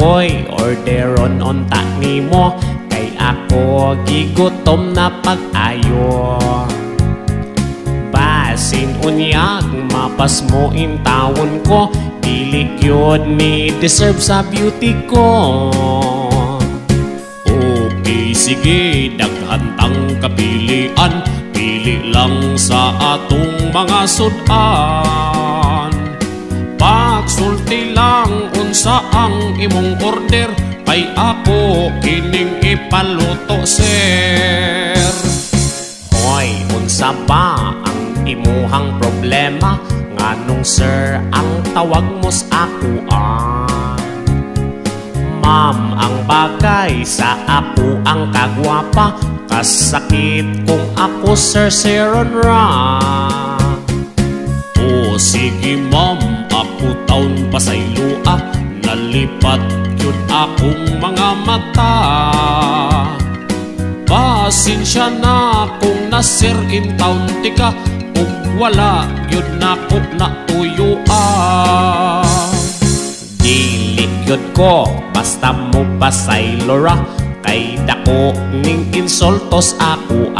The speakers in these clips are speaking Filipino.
ako'y orderon unta nimo, kay ako gigutom na pag-ayo. Basin unyag mapas mo intawon ko, dili gyud ni deserve sa beauty ko. Okay, sige, daghan tang kapilian, pili lang sa atong mga sudan. Pagsulti lang unsa ang imong order, kay ako kining ipaluto, sir. Hoy, unsa ba ang imuhang problema? Nganong sir ang tawag mo sa ako? Ma'am, ang bagay sa ako ang kagwapa, kasakit kung ako sir seron ra. O sige ma'am, ako taon pa sa ilua, nalipat yun akong mga mata. Pasensya na kung nasir in town tika, kung wala yun ako natuyuan. Dili yun ko, basta mo pasaylo ra, kay dako ning insultos ako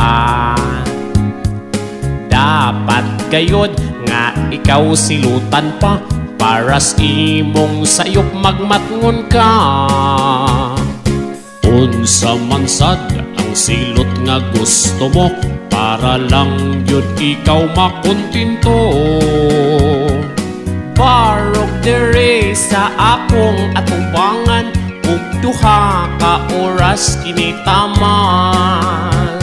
Dapat gayod nga ikaw silutan pa, paras imong sayop magmatngon ka. Unsa man sad ang silot nga gusto mo, para lang yun ikaw makuntinto. Barog dere sa akong atubangan, ug duha ka oras kinitaman.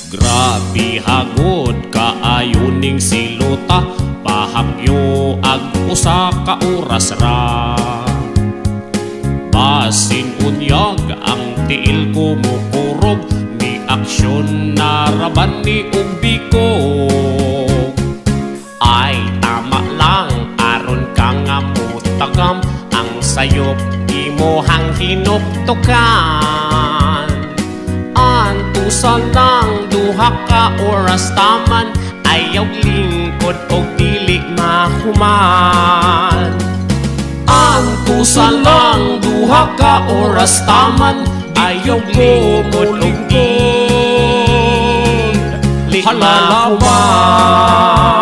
Grabe hagod kaayo ning siluta, pahapyo ag usa ka oras ra. Basin unyag ang tiil ko mukurog, ni aksyon na raban ni umbikog. Ay tama lang aron ka nga mutagam, ang sayop imohang hinuktukan. Antusan lang duha ka oras taman, ayaw lingkod o dili mahuman. Antusan lang duha ka oras taman, ayaw lingkod o dili mahuman.